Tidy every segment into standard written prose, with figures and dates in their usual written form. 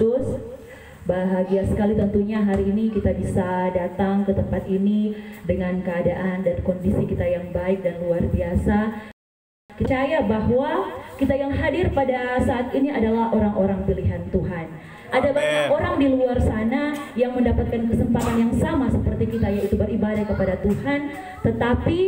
Kudus. Bahagia sekali tentunya hari ini kita bisa datang ke tempat ini dengan keadaan dan kondisi kita yang baik dan luar biasa. Percaya bahwa kita yang hadir pada saat ini adalah orang-orang pilihan Tuhan. Ada banyak orang di luar sana yang mendapatkan kesempatan yang sama seperti kita, yaitu beribadah kepada Tuhan. Tetapi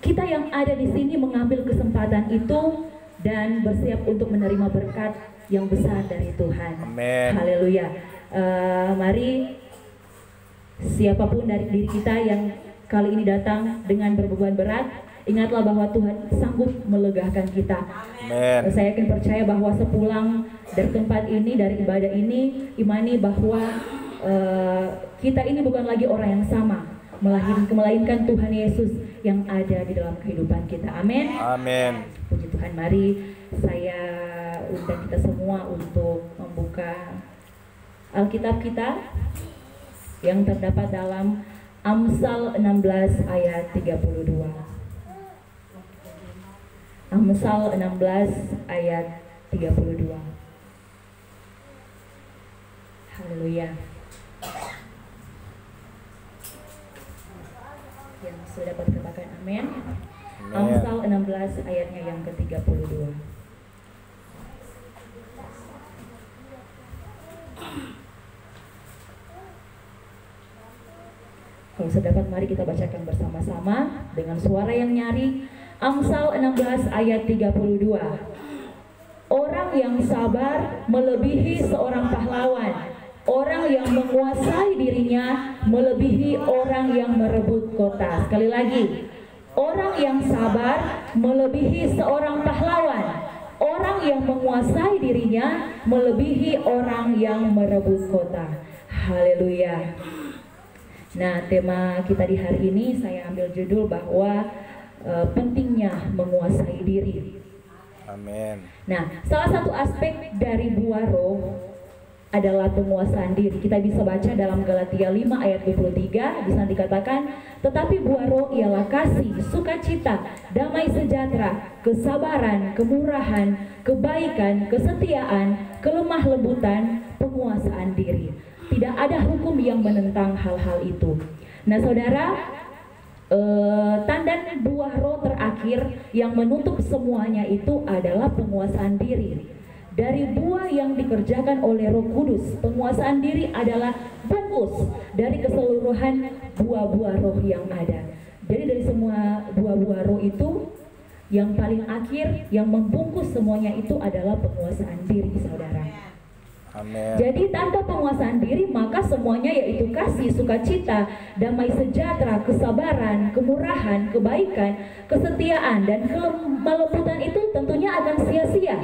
kita yang ada di sini mengambil kesempatan itu dan bersiap untuk menerima berkat yang besar dari Tuhan. Amen. Haleluya. Mari siapapun dari diri kita yang kali ini datang dengan berbeban berat, ingatlah bahwa Tuhan sanggup melegakan kita. Amen. Saya yakin percaya bahwa sepulang dari tempat ini, dari ibadah ini, imani bahwa kita ini bukan lagi orang yang sama, melainkan Tuhan Yesus yang ada di dalam kehidupan kita. Amin. Amin. Puji Tuhan. Mari saya undang kita semua untuk membuka Alkitab kita yang terdapat dalam Amsal 16 ayat 32. Amsal 16 ayat 32. Haleluya. Yang sudah dapat katakan amin. Amsal 16 ayatnya yang ke-32. Kalau sedapat mari kita bacakan bersama-sama dengan suara yang nyaring. Amsal 16 ayat 32. Orang yang sabar melebihi seorang pahlawan. Orang yang menguasai dirinya melebihi orang yang merebut kota. Sekali lagi. Orang yang sabar melebihi seorang pahlawan. Orang yang menguasai dirinya melebihi orang yang merebut kota. Haleluya. Nah, tema kita di hari ini saya ambil judul bahwa pentingnya menguasai diri. Amin. Nah, salah satu aspek dari buah roh adalah penguasaan diri. Kita bisa baca dalam Galatia 5 ayat 23, di sana dikatakan, tetapi buah roh ialah kasih, sukacita, damai sejahtera, kesabaran, kemurahan, kebaikan, kesetiaan, kelemah lembutan, penguasaan diri. Tidak ada hukum yang menentang hal-hal itu. Nah, saudara, tanda buah roh terakhir yang menutup semuanya itu adalah penguasaan diri. Dari buah yang dikerjakan oleh Roh Kudus, penguasaan diri adalah bungkus dari keseluruhan buah-buah roh yang ada. Jadi dari semua buah-buah roh itu, yang paling akhir yang membungkus semuanya itu adalah penguasaan diri, saudara. Amin. Jadi tanpa penguasaan diri maka semuanya yaitu kasih, sukacita, damai sejahtera, kesabaran, kemurahan, kebaikan, kesetiaan, dan kelembutan itu tentunya akan sia-sia.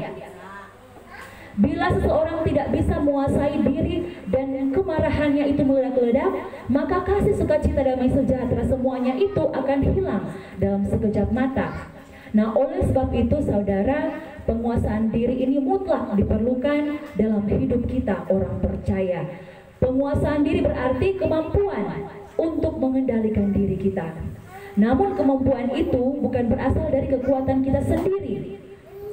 Bila seseorang tidak bisa menguasai diri dan kemarahannya itu meledak-ledak, maka kasih, sukacita, damai sejahtera semuanya itu akan hilang dalam sekejap mata. Nah, oleh sebab itu saudara, penguasaan diri ini mutlak diperlukan dalam hidup kita orang percaya. Penguasaan diri berarti kemampuan untuk mengendalikan diri kita. Namun kemampuan itu bukan berasal dari kekuatan kita sendiri,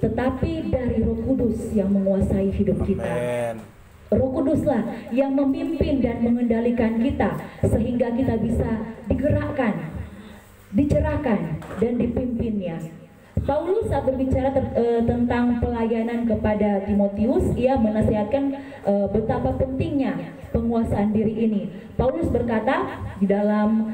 tetapi dari Roh Kudus yang menguasai hidup kita. Amen. Roh Kuduslah yang memimpin dan mengendalikan kita sehingga kita bisa digerakkan, dicerahkan, dan dipimpinnya. Paulus saat berbicara tentang pelayanan kepada Timotius, ia menasihatkan betapa pentingnya penguasaan diri ini. Paulus berkata di dalam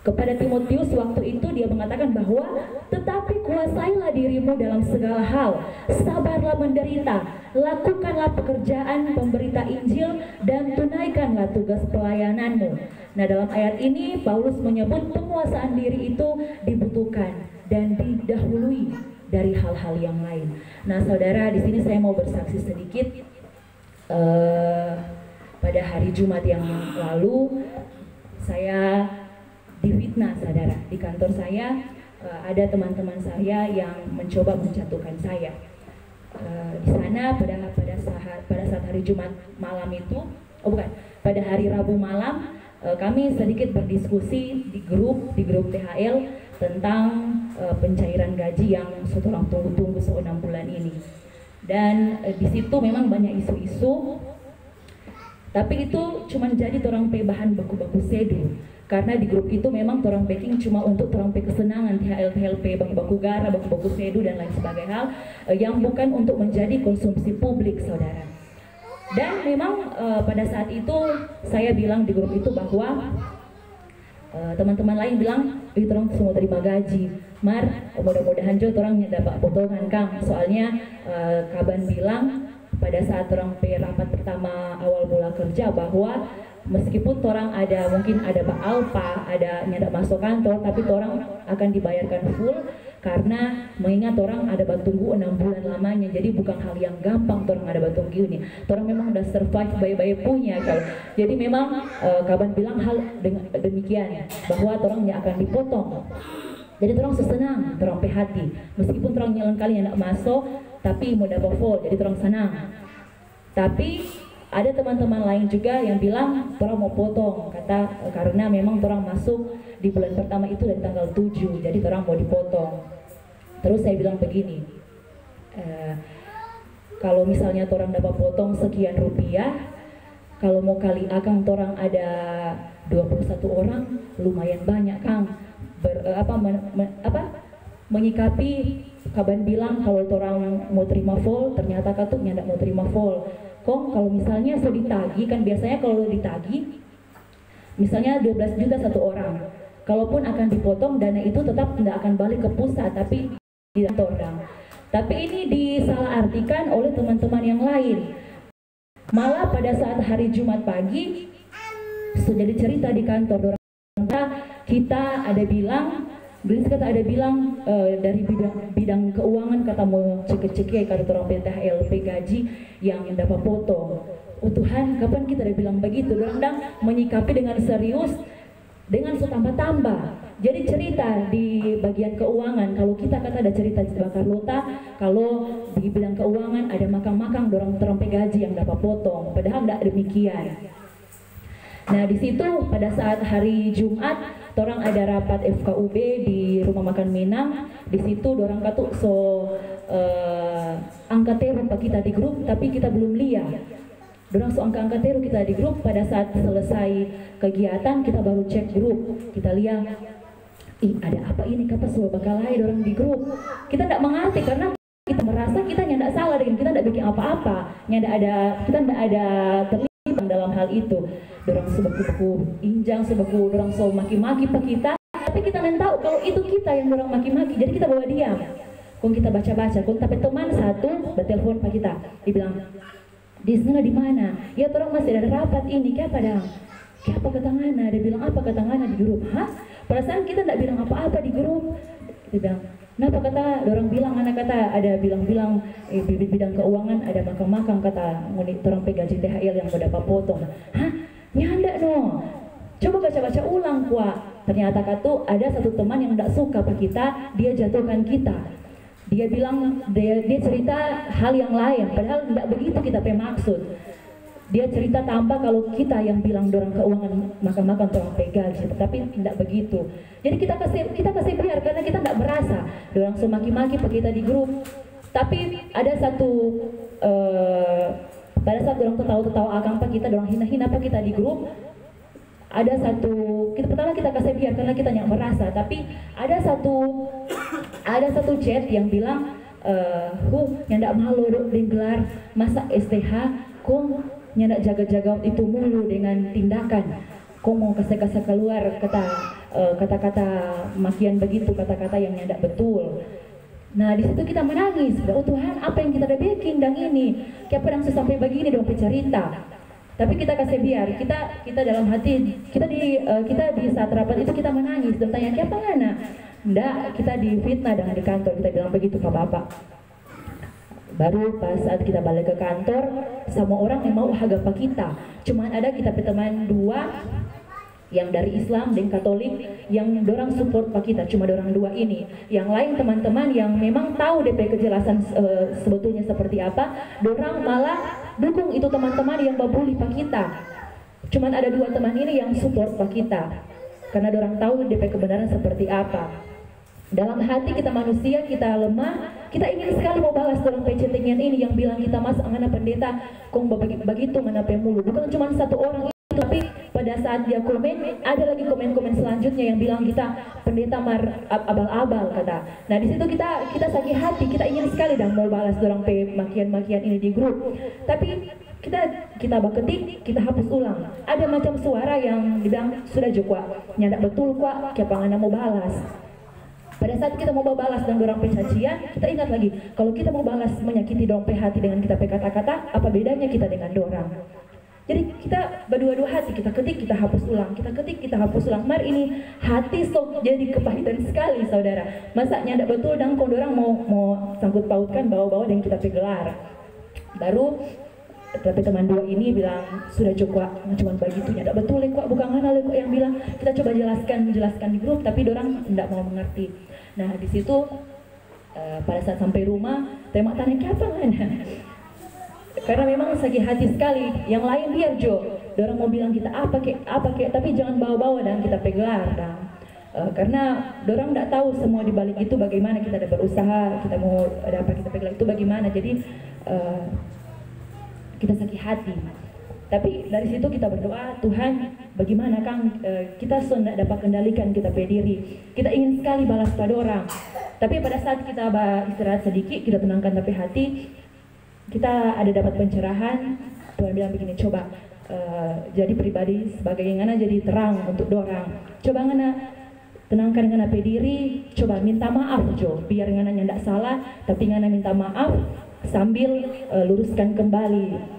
kepada Timotius waktu itu, dia mengatakan bahwa tetapi kuasailah dirimu dalam segala hal, sabarlah menderita, lakukanlah pekerjaan pemberita Injil, dan tunaikanlah tugas pelayananmu. Nah, dalam ayat ini Paulus menyebut penguasaan diri itu dibutuhkan dan didahului dari hal-hal yang lain. Nah, saudara, di sini saya mau bersaksi sedikit. Pada hari Jumat yang lalu saya difitnah, saudara. Di kantor saya ada teman-teman saya yang mencoba menjatuhkan saya. Di sana pada saat hari Jumat malam itu, pada hari Rabu malam, kami sedikit berdiskusi di grup THL tentang pencairan gaji yang sudah orang tunggu-tunggu selama 6 bulan ini. Dan di situ memang banyak isu-isu, tapi itu cuma jadi orang pe bahan baku-baku sedu. Karena di grup itu memang orang packing cuma untuk orang pe kesenangan, THL, THLP, baku-baku gara, baku-baku sedu dan lain sebagainya hal yang bukan untuk menjadi konsumsi publik, saudara. Dan memang pada saat itu saya bilang di grup itu bahwa teman-teman lain bilang, orang semua terima gaji, Mar, mudah-mudahan juga orang dapat potongan Kang. Soalnya Kaban bilang pada saat orang pe rapat pertama awal mula kerja bahwa meskipun orang ada mungkin ada Pak Alpa, ada nyadak masuk kantor, tapi orang akan dibayarkan full karena mengingat orang ada tunggu 6 bulan lamanya. Jadi bukan hal yang gampang orang ada tunggu ini. Orang memang udah survive baik-baik punya kalau. Jadi memang Kaban bilang hal demikian bahwa orangnya akan dipotong. Jadi orang sesenang, orang pe hati. Meskipun orang nyalan kali yang masuk, tapi mau dapat full, jadi orang senang. Tapi ada teman-teman lain juga yang bilang orang mau potong, kata karena memang orang masuk di bulan pertama itu dari tanggal 7, jadi orang mau dipotong. Terus saya bilang begini, kalau misalnya orang dapat potong sekian rupiah, kalau mau kali akang orang ada 21 orang, lumayan banyak Kang. Menyikapi Kaban bilang kalau orang mau terima full, ternyata katanya tidak mau terima full. Kong kalau misalnya sudah ditagi, kan biasanya kalau ditagi misalnya 12 juta satu orang, kalaupun akan dipotong dana itu tetap tidak akan balik ke pusat tapi di orang. Tapi ini disalahartikan oleh teman-teman yang lain. Malah pada saat hari Jumat pagi sudah dicerita di kantor kita ada bilang ada bilang dari bidang keuangan kata mau cek-cek kata orang PTHLP gaji yang dapat potong. Tuhan, kapan kita ada bilang begitu? Orang menyikapi dengan serius, dengan setambah-tambah. Jadi cerita di bagian keuangan, kalau kita kata ada cerita bakar lota, kalau di bidang keuangan ada makang-makang dorong terompe gaji yang dapat potong. Padahal tidak demikian. Nah di situ pada saat hari Jumat, orang ada rapat FKUB di Rumah Makan Minang. Di situ orang katuk angkat teru kita di grup, tapi kita belum lihat. Dorang angkat teru kita di grup. Pada saat selesai kegiatan kita baru cek grup, kita lihat, ada apa ini? Kata semua bakal lain orang di grup. Kita tidak mengerti karena kita merasa kita tidak salah dengan kita tidak bikin apa-apa, kita tidak ada terlibat dalam hal itu. Dorang sebaku injang, sebaku dorang so maki-maki pak kita, tapi kita tahu kalau itu kita yang dorang maki-maki, jadi kita bawa diam. Kung kita baca-baca, kung tapi teman satu bertelepon pak kita, dibilang, di sana di mana? Ya orang masih ada rapat ini, kayak pada, kayak apa ketangana? Dia bilang apa ketangana di grup? Hah? Perasaan kita tidak bilang apa-apa di grup. Dia bilang, kenapa kata? Orang bilang anak kata ada bilang-bilang bidang keuangan ada makang-makang kata orang gaji THL yang mau dapat potong. Hah? Nyanda no, coba baca-baca ulang kuat. Ternyata kata ada satu teman yang tidak suka pak kita, dia jatuhkan kita. Dia bilang dia cerita hal yang lain, padahal tidak begitu kita maksud. Dia cerita tambah kalau kita yang bilang dorang keuangan makan-makan orang gaji, tapi tidak begitu. Jadi kita kasih biar karena kita tidak merasa dorang semaki-maki pak kita di grup. Tapi ada satu pada saat dorang tertawa-tertawa akan pak kita, dorang hina-hina pak kita di grup. Ada satu, pertama kita kasih biar karena kita yang merasa, tapi ada satu chat yang bilang, yang tidak malu digelar masa STH, kok nyandak jaga-jaga itu mulu dengan tindakan, kok mau kasih keluar kata-kata makian begitu, kata-kata yang nyandak betul. Nah di situ kita menangis, oh Tuhan apa yang kita udah bikin dan ini, kayak pedang sampai begini dong cerita. Tapi kita kasih biar, kita dalam hati, kita di saat rapat itu kita menangis dan tanya kayak apa ngana? Nggak, kita difitnah dengan di kantor, kita bilang begitu ke Bapak. Baru pas saat kita balik ke kantor, sama orang yang mau hagapa kita. Cuman ada kita teman dua yang dari Islam dan Katolik yang dorang support pak kita, cuma dorang dua ini. Yang lain teman-teman yang memang tahu DP kejelasan sebetulnya seperti apa, dorang malah dukung itu teman-teman yang babuli pak kita. Cuman ada dua teman ini yang support pak kita karena dorang tahu DP kebenaran seperti apa. Dalam hati kita manusia, kita lemah, kita ingin sekali mau balas orang pecetingan ini yang bilang kita mas angana pendeta kong begitu ngana mulu. Bukan cuma satu orang itu, tapi pada saat dia komen ada lagi komen-komen selanjutnya yang bilang kita pendeta abal-abal kata. Nah di situ kita sakit hati, kita ingin sekali dan mau balas orang makian-makian ini di grup. Tapi kita ketik, kita hapus ulang. Ada macam suara yang bilang sudah cukup, nyadak betul kok, siapa ngana mau balas. Pada saat kita mau balas dan dorang pecacian, kita ingat lagi, kalau kita mau balas menyakiti dorang hati dengan kita kata-kata, apa bedanya kita dengan dorang? Jadi kita berdua-dua hati, kita ketik, kita hapus ulang, kita ketik, kita hapus ulang. Mari ini hati sok jadi kepahitan sekali saudara. Masa nyandak betul dan kalau dorang mau sangkut pautkan bawa-bawa dan kita gelar. Baru tapi teman dua ini bilang sudah cukup, cuma begitu nyadak betul kok, bukan ngana kok yang bilang. Kita coba jelaskan di grup, tapi dorang tidak mau mengerti. Nah di situ pada saat sampai rumah tembak tanya apa ngana, karena memang sakit hati sekali. Yang lain biar Jo, dorang mau bilang kita apa kek, tapi jangan bawa-bawa dan kita pegelar dan karena dorang tidak tahu semua di balik itu bagaimana kita ada berusaha, kita mau ada apa kita pegelar itu bagaimana. Jadi kita sakit hati. Tapi dari situ kita berdoa, Tuhan bagaimana Kang, kita sudah dapat kendalikan kita berdiri. Kita ingin sekali balas pada orang. Tapi pada saat kita istirahat sedikit, kita tenangkan tapi hati, kita ada dapat pencerahan. Tuhan bilang begini, coba jadi pribadi sebagai yang ngana jadi terang untuk dorang. Coba ngana tenangkan ngana berdiri, coba minta maaf Jo, biar ngana nyandak salah, tapi ngana minta maaf sambil luruskan kembali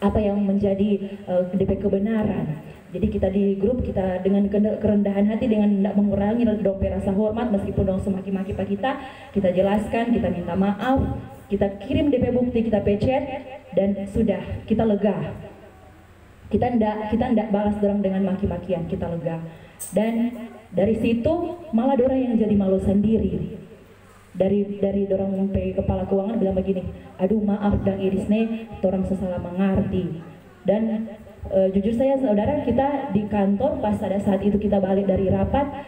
apa yang menjadi DP kebenaran. Jadi kita di grup kita dengan kerendahan hati, dengan tidak mengurangi dong rasa hormat meskipun dong semaki-maki pak kita jelaskan, kita minta maaf, kita kirim DP bukti, kita pecet dan sudah kita lega. Kita ndak balas dorang dengan maki-makian, kita lega. Dan dari situ malah dorang yang jadi malu sendiri. Dari dorang kepala keuangan bilang begini, aduh maaf dan irisne dorang sesalah mengerti. Dan jujur saya saudara, kita di kantor pas pada saat itu kita balik dari rapat,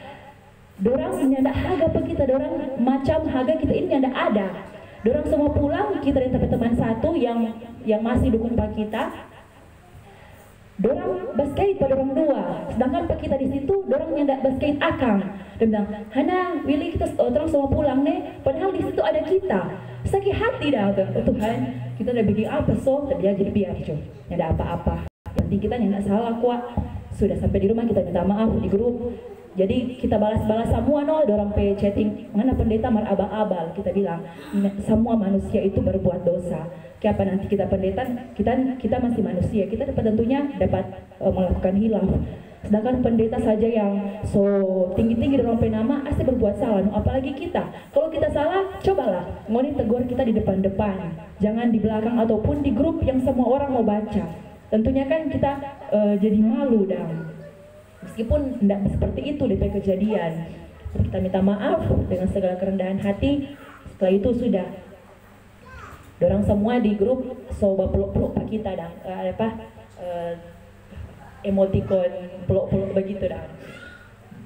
dorang nyandak haga pe kita, dorang macam haga kita ini nyandak ada. Dorang semua pulang, kita dan teman satu yang masih dukung pak kita, dorang baskait pada orang dua, sedangkan pak kita di situ dorang nyandak baskait akang. Dia bilang, Hana, Willy kita orang semua pulang nih, padahal di situ ada kita. Sakit hati dah, oh Tuhan, kita udah bikin apa so, tapi jadi biar Jo, nggak ada apa-apa. Yang penting kita nggak salah kuat. Sudah sampai di rumah kita minta maaf di grup. Jadi kita balas-balas semua dorang chatting, mana pendeta marabal-abal. Kita bilang, semua manusia itu berbuat dosa. Kayak apa nanti kita pendeta, kita masih manusia, kita tentunya dapat melakukan hilaf. Sedangkan pendeta saja yang so tinggi-tinggi dalam penama asli berbuat salah, apalagi kita. Kalau kita salah, cobalah ngoni tegur kita di depan-depan, jangan di belakang ataupun di grup yang semua orang mau baca. Tentunya kan kita jadi malu dan meskipun tidak seperti itu DP kejadian, kita minta maaf dengan segala kerendahan hati. Setelah itu sudah dorang semua di grup so peluk-peluk pak kita dan emoticon peluk-peluk begitu dah.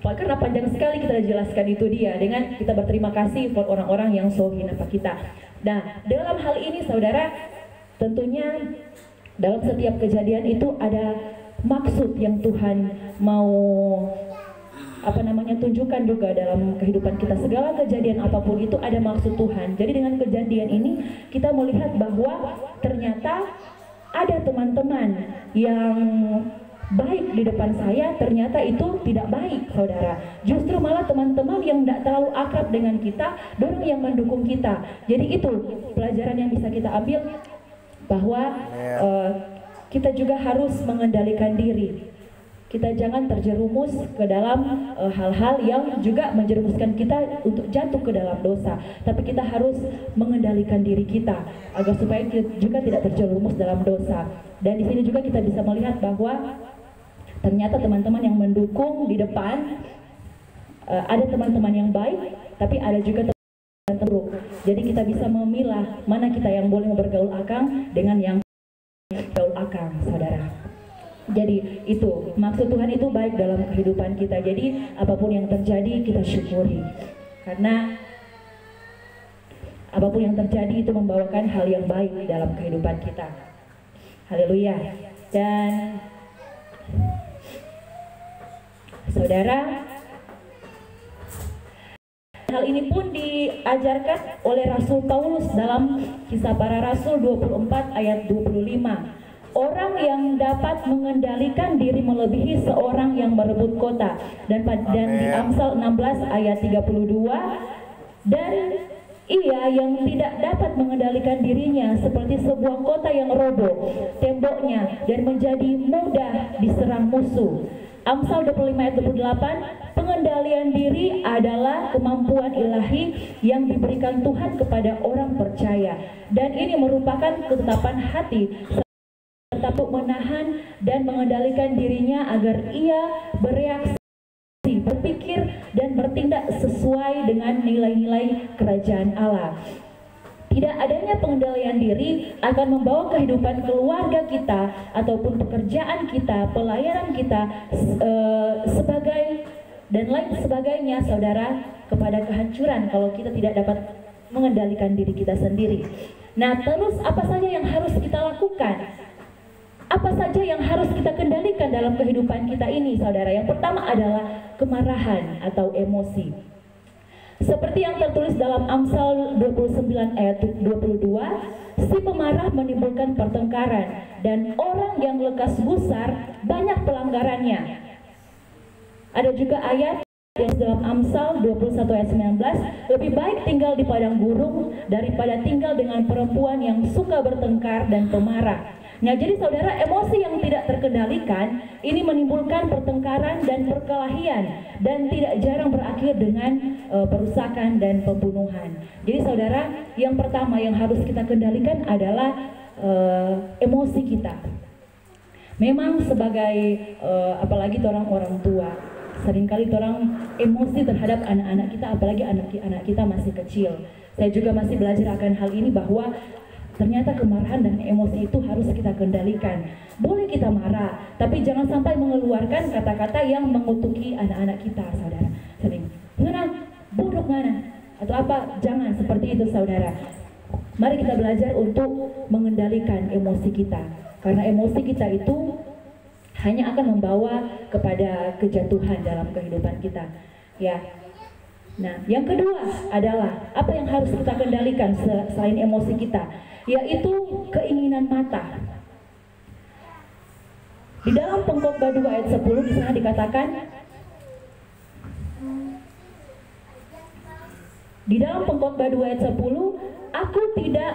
Karena panjang sekali kita jelaskan itu dia dengan kita berterima kasih buat orang-orang yang so hina pak kita. Nah dalam hal ini saudara, tentunya dalam setiap kejadian itu ada maksud yang Tuhan mau tunjukkan juga dalam kehidupan kita. Segala kejadian apapun itu ada maksud Tuhan. Jadi dengan kejadian ini kita melihat bahwa ternyata ada teman-teman yang baik di depan saya, ternyata itu tidak baik saudara. Justru malah teman-teman yang tidak terlalu akrab dengan kita, dorang yang mendukung kita. Jadi itu pelajaran yang bisa kita ambil, bahwa kita juga harus mengendalikan diri. Kita jangan terjerumus ke dalam hal-hal yang juga menjerumuskan kita untuk jatuh ke dalam dosa. Tapi kita harus mengendalikan diri kita agar supaya kita juga tidak terjerumus dalam dosa. Dan di sini juga kita bisa melihat bahwa ternyata teman-teman yang mendukung di depan, ada teman-teman yang baik, tapi ada juga teman-teman yang buruk. Jadi kita bisa memilah mana kita yang boleh bergaul akang dengan yang gaul akang, saudara. Jadi itu maksud Tuhan itu baik dalam kehidupan kita. Jadi apapun yang terjadi kita syukuri. Karena apapun yang terjadi itu membawakan hal yang baik dalam kehidupan kita. Haleluya. Dan saudara, hal ini pun diajarkan oleh Rasul Paulus dalam Kisah Para Rasul 24 ayat 25. Orang yang dapat mengendalikan diri melebihi seorang yang merebut kota. Dan di Amsal 16 ayat 32, dan ia yang tidak dapat mengendalikan dirinya seperti sebuah kota yang roboh temboknya dan menjadi mudah diserang musuh. Amsal 25 ayat 28, pengendalian diri adalah kemampuan ilahi yang diberikan Tuhan kepada orang percaya, dan ini merupakan ketetapan hati serta menahan dan mengendalikan dirinya agar ia bereaksi, berpikir dan bertindak sesuai dengan nilai-nilai kerajaan Allah. Tidak adanya pengendalian diri akan membawa kehidupan keluarga kita ataupun pekerjaan kita, pelayanan kita sebagai dan lain sebagainya, saudara, kepada kehancuran kalau kita tidak dapat mengendalikan diri kita sendiri. Nah, terus apa saja yang harus kita lakukan? Apa saja yang harus kita kendalikan dalam kehidupan kita ini, saudara? Yang pertama adalah kemarahan atau emosi. Seperti yang tertulis dalam Amsal 29 ayat 22, si pemarah menimbulkan pertengkaran, dan orang yang lekas gusar banyak pelanggarannya. Ada juga ayat yang dalam Amsal 21 ayat 19, lebih baik tinggal di padang gurun daripada tinggal dengan perempuan yang suka bertengkar dan pemarah. Nah, jadi saudara, emosi yang tidak terkendalikan ini menimbulkan pertengkaran dan perkelahian, dan tidak jarang berakhir dengan perusakan dan pembunuhan. Jadi saudara, yang pertama yang harus kita kendalikan adalah emosi kita. Memang sebagai apalagi orang tua, seringkali orang emosi terhadap anak-anak kita, apalagi anak-anak kita masih kecil. Saya juga masih belajar akan hal ini, bahwa ternyata kemarahan dan emosi itu harus kita kendalikan. Boleh kita marah, tapi jangan sampai mengeluarkan kata-kata yang mengutuki anak-anak kita, saudara. Sering, ngana, bodoh ngana, atau apa, jangan seperti itu, saudara. Mari kita belajar untuk mengendalikan emosi kita, karena emosi kita itu hanya akan membawa kepada kejatuhan dalam kehidupan kita, ya. Nah, yang kedua adalah apa yang harus kita kendalikan selain emosi kita, yaitu keinginan mata. Di dalam Pengkhotbah 2 ayat 10 di sana dikatakan, di dalam Pengkhotbah 2 ayat 10, aku tidak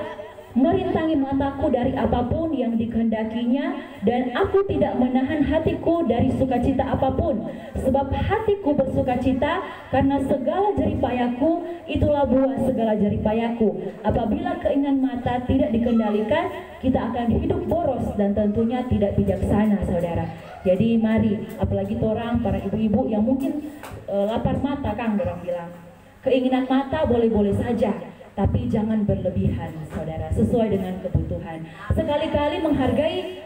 merintangi mataku dari apapun yang dikehendakinya, dan aku tidak menahan hatiku dari sukacita apapun, sebab hatiku bersukacita karena segala jeripayaku, itulah buah segala jeripayaku. Apabila keinginan mata tidak dikendalikan, kita akan hidup boros dan tentunya tidak bijaksana, saudara. Jadi mari, apalagi orang para ibu-ibu yang mungkin lapar mata, Kang, orang bilang, keinginan mata boleh-boleh saja, tapi jangan berlebihan, saudara, sesuai dengan kebutuhan. Sekali-kali menghargai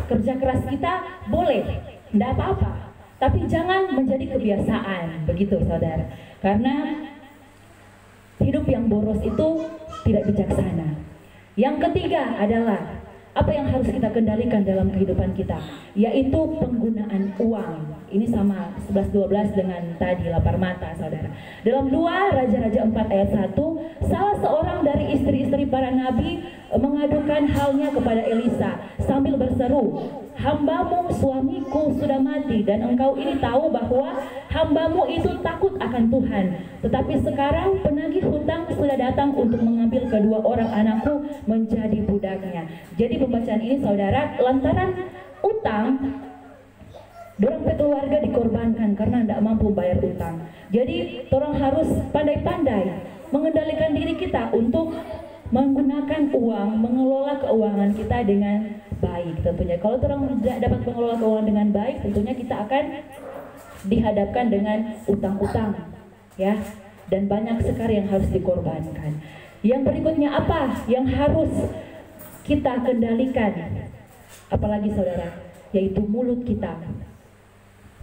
kerja keras kita boleh, tidak apa-apa, tapi jangan menjadi kebiasaan, begitu, saudara. Karena hidup yang boros itu tidak bijaksana. Yang ketiga adalah apa yang harus kita kendalikan dalam kehidupan kita, yaitu penggunaan uang. Ini sama 11-12 dengan tadi, lapar mata, saudara. Dalam 2 Raja-Raja 4 ayat 1, salah seorang dari istri-istri para nabi mengadukan halnya kepada Elisa sambil berseru, hambamu suamiku sudah mati, dan engkau ini tahu bahwa hambamu itu takut akan Tuhan. Tetapi sekarang penagih hutang sudah datang untuk mengambil kedua orang anakku menjadi budaknya. Jadi pembacaan ini, saudara, lantaran utang, dorang keluarga dikorbankan karena tidak mampu bayar utang. Jadi orang harus pandai-pandai mengendalikan diri kita untuk menggunakan uang, mengelola keuangan kita dengan baik tentunya. Kalau orang tidak dapat mengelola keuangan dengan baik, tentunya kita akan dihadapkan dengan utang-utang, ya, dan banyak sekali yang harus dikorbankan. Yang berikutnya apa yang harus kita kendalikan, apalagi, saudara, yaitu mulut kita.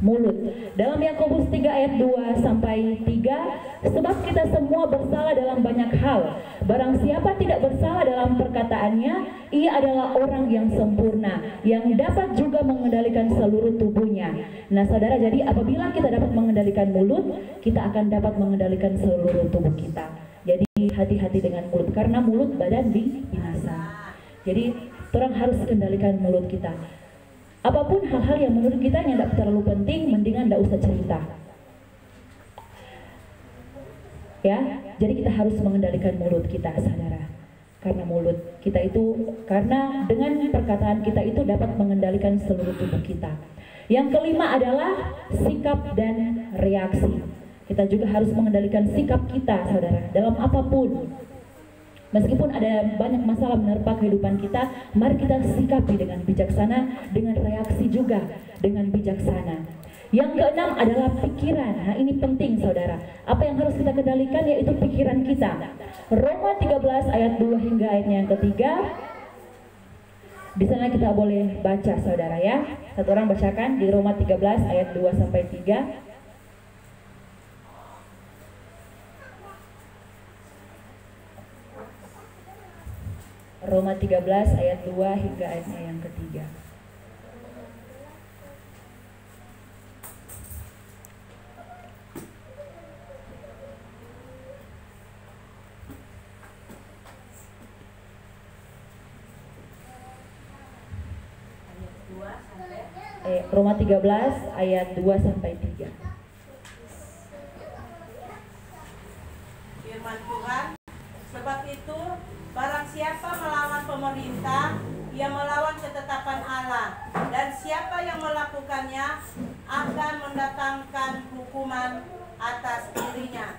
mulut. Dalam Yakobus 3 ayat 2 sampai 3, sebab kita semua bersalah dalam banyak hal. Barang siapa tidak bersalah dalam perkataannya, ia adalah orang yang sempurna, yang dapat juga mengendalikan seluruh tubuhnya. Nah saudara, jadi apabila kita dapat mengendalikan mulut, kita akan dapat mengendalikan seluruh tubuh kita. Jadi hati-hati dengan mulut, karena mulut badan binasa. Jadi orang harus kendalikan mulut kita. Apapun hal-hal yang menurut kita yang tidak terlalu penting, mendingan tidak usah cerita. Ya, jadi kita harus mengendalikan mulut kita, saudara. Karena mulut kita itu, karena dengan perkataan kita itu dapat mengendalikan seluruh tubuh kita. Yang kelima adalah sikap dan reaksi. Kita juga harus mengendalikan sikap kita, saudara, dalam apapun. Meskipun ada banyak masalah menerpa kehidupan kita, mari kita sikapi dengan bijaksana, dengan reaksi juga dengan bijaksana. Yang keenam adalah pikiran. Nah ini penting saudara. Apa yang harus kita kendalikan yaitu pikiran kita. Roma 13 ayat 2 hingga ayatnya yang ketiga. Di sana kita boleh baca saudara ya. Satu orang bacakan di Roma 13 ayat 2 sampai 3. Roma 13 ayat 2 hingga ayatnya yang ketiga. Roma 13 ayat 2 sampai 3. Firman Tuhan, sebab itu barang siapa melawan pemerintah, ia melawan ketetapan Allah, dan siapa yang melakukannya akan mendatangkan hukuman atas dirinya.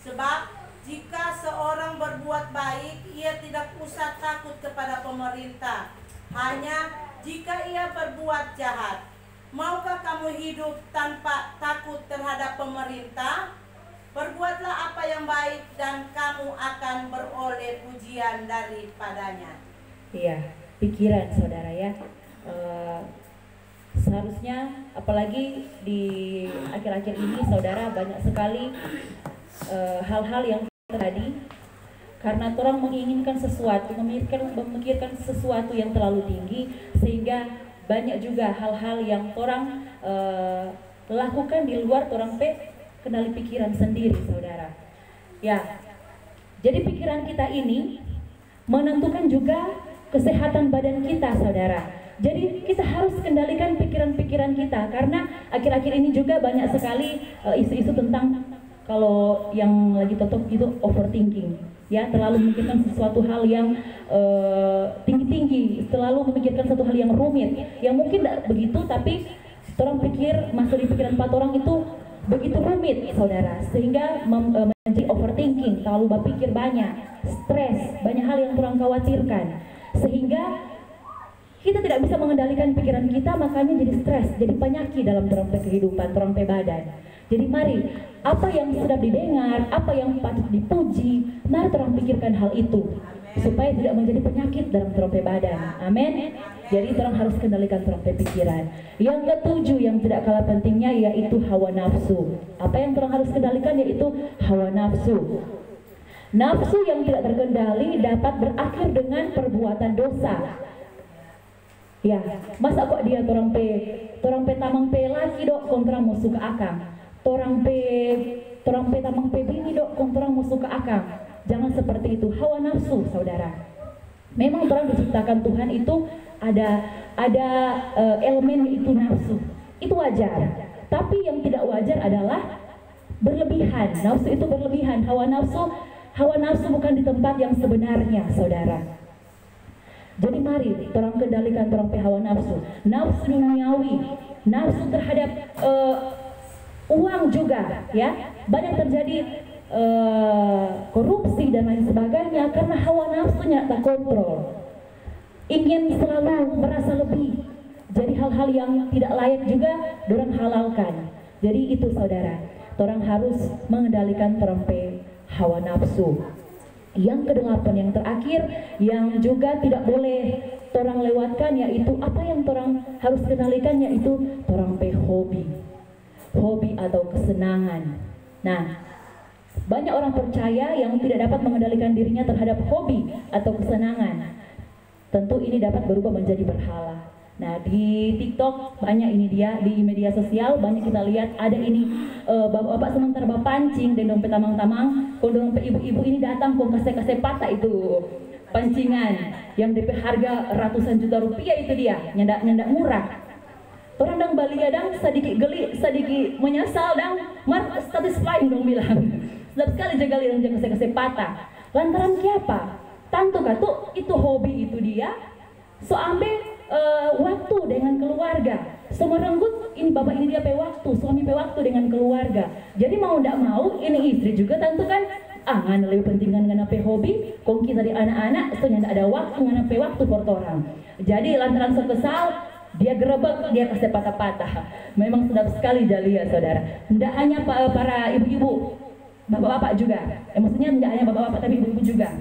Sebab jika seorang berbuat baik, ia tidak usah takut kepada pemerintah, hanya jika ia berbuat jahat. Maukah kamu hidup tanpa takut terhadap pemerintah? Perbuatlah apa yang baik dan kamu akan beroleh pujian daripadanya. Iya, pikiran saudara ya. Seharusnya apalagi di akhir-akhir ini saudara banyak sekali hal-hal yang terjadi karena orang menginginkan sesuatu, memikirkan sesuatu yang terlalu tinggi, sehingga banyak juga hal-hal yang orang lakukan di luar orang kendali pikiran sendiri saudara. Ya, jadi pikiran kita ini menentukan juga kesehatan badan kita saudara. Jadi kita harus kendalikan pikiran-pikiran kita, karena akhir-akhir ini juga banyak sekali isu-isu tentang kalau yang lagi totok itu overthinking. Ya, terlalu memikirkan sesuatu hal yang tinggi-tinggi, terlalu memikirkan satu hal yang rumit, yang mungkin tidak begitu, tapi orang pikir masuk di pikiran 4 orang itu begitu rumit, saudara, sehingga menjadi overthinking, terlalu berpikir banyak, stres, banyak hal yang orang khawatirkan, sehingga kita tidak bisa mengendalikan pikiran kita, makanya jadi stres, jadi penyakit dalam orang kehidupan, orang badan. Jadi mari, apa yang sudah didengar, apa yang patut dipuji, mari orang pikirkan hal itu, supaya tidak menjadi penyakit dalam orang badan. Amin. Jadi orang harus kendalikan orang pikiran. Yang ketujuh yang tidak kalah pentingnya yaitu hawa nafsu. Apa yang orang harus kendalikan yaitu hawa nafsu. Nafsu yang tidak terkendali dapat berakhir dengan perbuatan dosa. Ya, masa kok dia orang pe tamang pe laki dok kontra musuh ke akang. Torang pe tamang pe bini dok kontra musuh ke akang. Jangan seperti itu. Hawa nafsu saudara. Memang orang diciptakan Tuhan itu ada elemen itu nafsu. Itu wajar. Tapi yang tidak wajar adalah berlebihan. Nafsu itu berlebihan. Hawa nafsu bukan di tempat yang sebenarnya saudara. Jadi mari orang kendalikan orang pe hawa nafsu. Nafsu duniawi, nafsu terhadap uang juga ya. Banyak terjadi korupsi dan lain sebagainya karena hawa nafsunya tak kontrol, ingin selalu merasa lebih. Jadi hal-hal yang tidak layak juga dorang halalkan. Jadi itu saudara, orang harus mengendalikan terompe hawa nafsu. Yang kedelapan, yang terakhir, yang juga tidak boleh orang lewatkan, yaitu apa yang orang harus kendalikan, yaitu terompe hobi. hobi atau kesenangan. Nah, banyak orang percaya yang tidak dapat mengendalikan dirinya terhadap hobi atau kesenangan. Tentu ini dapat berubah menjadi berhala. Nah, di TikTok banyak ini dia, di media sosial banyak kita lihat ada ini bapak-bapak sementara pancing dan dompet tamang-tamang, kalau dompet ibu-ibu ini datang kok kasih patah itu pancingan yang DP harga ratusan juta rupiah, itu dia nyendak murah. Orang dang Bali kadang sedikit geli, sedikit menyesal dang, mar satisfying dong bilang. Sedap sekali jaga liang jangan kasih patah. Lantaran siapa? Tantu katu itu hobi itu dia. So ambil waktu dengan keluarga. So merenggut ini bapak ini dia pe waktu, suami pe waktu dengan keluarga. Jadi mau ndak mau ini istri juga tentu kan ngan lebih penting kan ngana pe hobi, kongki dari anak-anak, so ndak ada waktu ngana pe waktu for orang. Jadi lantaran sekesal dia gerebek, dia kasih patah-patah. Memang sedap sekali Jalia saudara. Tidak hanya para ibu-ibu, bapak-bapak juga. Maksudnya tidak hanya bapak-bapak tapi ibu-ibu juga.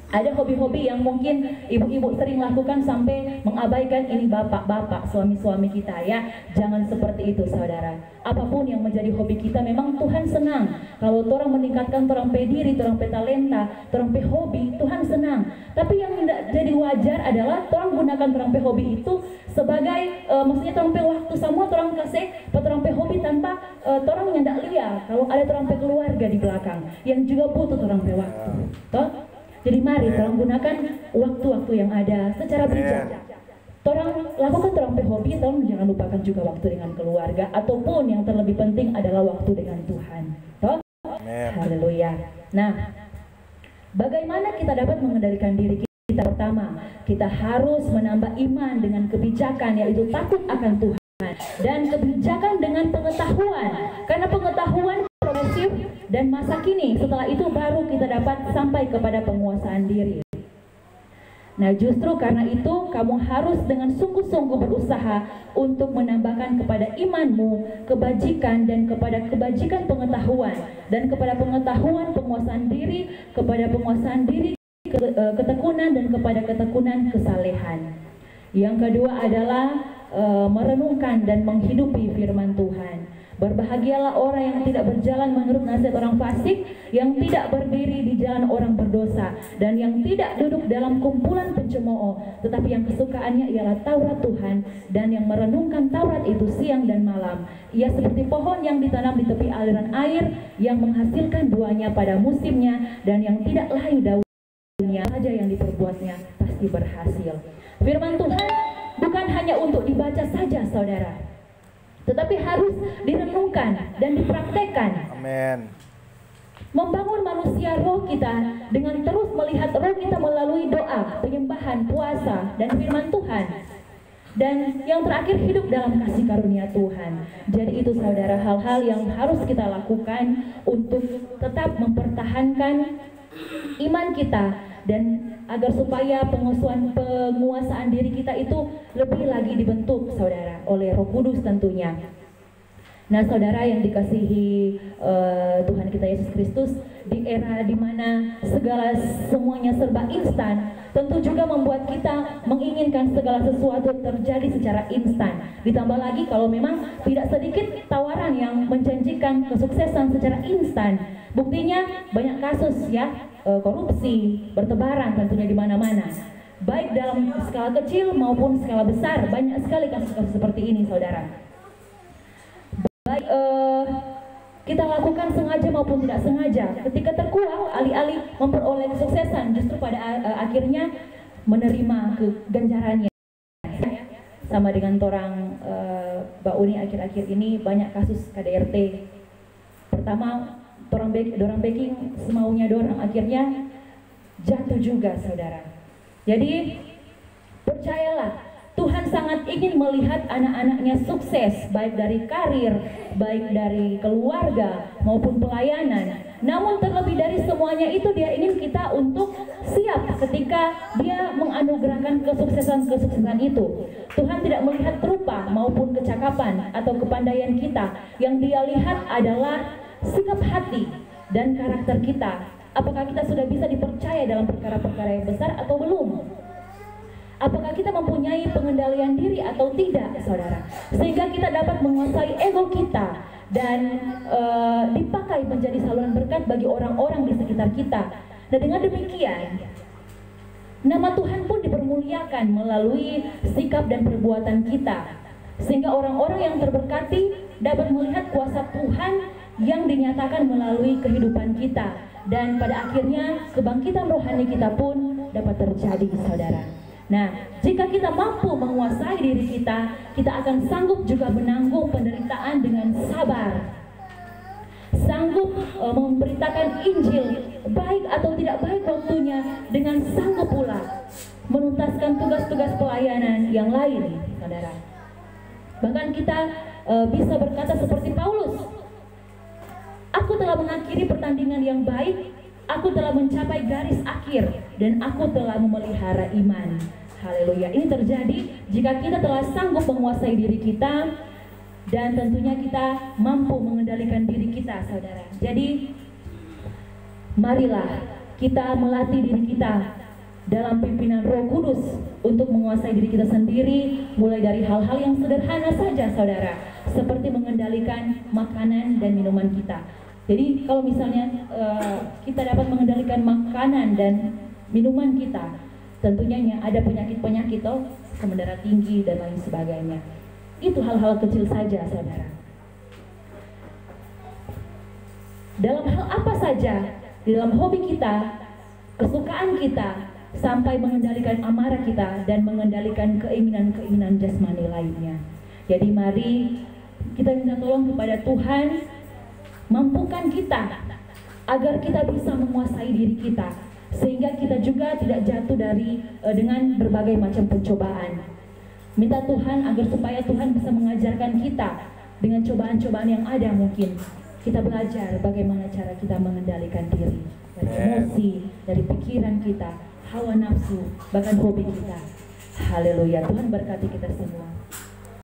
Ada hobi-hobi yang mungkin ibu-ibu sering lakukan sampai mengabaikan ini bapak-bapak, suami-suami kita ya. Jangan seperti itu saudara. Apapun yang menjadi hobi kita memang Tuhan senang. Kalau orang meningkatkan orang pe diri, orang pe talenta, orang pe hobi, Tuhan senang. Tapi yang tidak jadi wajar adalah orang gunakan orang pe hobi itu sebagai maksudnya orang pe waktu semua orang kasih orang pe hobi tanpa orang yang tidak lihat kalau ada orang pe keluarga di belakang yang juga butuh orang pe waktu. Toh? Jadi mari tolong gunakan waktu-waktu yang ada secara bijak. Tolong lakukan tolong hobi, tolong jangan lupakan juga waktu dengan keluarga, ataupun yang terlebih penting adalah waktu dengan Tuhan. Toh? Haleluya. Nah, bagaimana kita dapat mengendalikan diri kita? Pertama, kita harus menambah iman dengan kebijakan, yaitu takut akan Tuhan, dan kebijakan dengan pengetahuan, karena pengetahuan progresif dan masa kini. Setelah itu baru kita dapat sampai kepada penguasaan diri. Nah, justru karena itu kamu harus dengan sungguh-sungguh berusaha untuk menambahkan kepada imanmu kebajikan, dan kepada kebajikan pengetahuan, dan kepada pengetahuan penguasaan diri, kepada penguasaan diri ketekunan, dan kepada ketekunan kesalehan. Yang kedua adalah merenungkan dan menghidupi firman Tuhan. Berbahagialah orang yang tidak berjalan menurut nasihat orang fasik, yang tidak berdiri di jalan orang berdosa, dan yang tidak duduk dalam kumpulan pencemooh, tetapi yang kesukaannya ialah Taurat Tuhan, dan yang merenungkan Taurat itu siang dan malam. Ia seperti pohon yang ditanam di tepi aliran air, yang menghasilkan buahnya pada musimnya, dan yang tidak layu daunnya, saja yang diperbuatnya pasti berhasil. Firman Tuhan bukan hanya untuk dibaca saja saudara, tetapi harus direnungkan dan dipraktekkan. Amin. Membangun manusia roh kita dengan terus melihat roh kita melalui doa, penyembahan, puasa, dan firman Tuhan. Dan yang terakhir, hidup dalam kasih karunia Tuhan. Jadi itu saudara, hal-hal yang harus kita lakukan untuk tetap mempertahankan iman kita, dan agar supaya penguasaan diri kita itu lebih lagi dibentuk saudara oleh Roh Kudus tentunya. Nah saudara yang dikasihi Tuhan kita Yesus Kristus, di era dimana semuanya serba instan, tentu juga membuat kita menginginkan segala sesuatu terjadi secara instan. Ditambah lagi kalau memang tidak sedikit tawaran yang menjanjikan kesuksesan secara instan. Buktinya banyak kasus ya, korupsi bertebaran tentunya di mana-mana. Baik dalam skala kecil maupun skala besar, banyak sekali kasus-kasus seperti ini saudara. Baik kita lakukan sengaja maupun tidak sengaja, ketika terkuak alih-alih memperoleh kesuksesan, justru pada akhirnya menerima ganjarannya. Sama dengan orang Mbak Uni akhir-akhir ini banyak kasus KDRT. Pertama dorang backing semaunya dorang, akhirnya jatuh juga saudara. Jadi percayalah, Tuhan sangat ingin melihat anak-anaknya sukses, baik dari karir, baik dari keluarga maupun pelayanan. Namun terlebih dari semuanya itu, dia ingin kita untuk siap ketika dia menganugerahkan kesuksesan itu. Tuhan tidak melihat rupa maupun kecakapan atau kepandaian kita. Yang dia lihat adalah sikap hati dan karakter kita. Apakah kita sudah bisa dipercaya dalam perkara-perkara yang besar atau belum? Apakah kita mempunyai pengendalian diri atau tidak, saudara? Sehingga kita dapat menguasai ego kita dan dipakai menjadi saluran berkat bagi orang-orang di sekitar kita. Dan dengan demikian, nama Tuhan pun dipermuliakan melalui sikap dan perbuatan kita, sehingga orang-orang yang terberkati dapat melihat kuasa Tuhan yang dinyatakan melalui kehidupan kita, dan pada akhirnya kebangkitan rohani kita pun dapat terjadi, saudara. Nah, jika kita mampu menguasai diri kita, kita akan sanggup juga menanggung penderitaan dengan sabar, sanggup memberitakan Injil, baik atau tidak baik waktunya, dengan sanggup pula menuntaskan tugas-tugas pelayanan yang lain, saudara. Bahkan kita bisa berkata seperti Paulus, aku telah mengakhiri pertandingan yang baik, aku telah mencapai garis akhir, dan aku telah memelihara iman. Haleluya. Ini terjadi jika kita telah sanggup menguasai diri kita, dan tentunya kita mampu mengendalikan diri kita, saudara. Jadi marilah kita melatih diri kita dalam pimpinan Roh Kudus untuk menguasai diri kita sendiri, mulai dari hal-hal yang sederhana saja, saudara, seperti mengendalikan makanan dan minuman kita. Jadi kalau misalnya kita dapat mengendalikan makanan dan minuman kita, tentunya ada penyakit-penyakit, mendarah tinggi dan lain sebagainya. Itu hal-hal kecil saja, saudara. Dalam hal apa saja, di dalam hobi kita, kesukaan kita, sampai mengendalikan amarah kita dan mengendalikan keinginan-keinginan jasmani lainnya. Jadi mari kita minta tolong kepada Tuhan, mampukan kita agar kita bisa menguasai diri kita, sehingga kita juga tidak jatuh dengan berbagai macam pencobaan. Minta Tuhan agar supaya Tuhan bisa mengajarkan kita dengan cobaan-cobaan yang ada, mungkin kita belajar bagaimana cara kita mengendalikan diri dari emosi, dari pikiran kita, hawa nafsu, bahkan hobi kita. Haleluya. Tuhan berkati kita semua.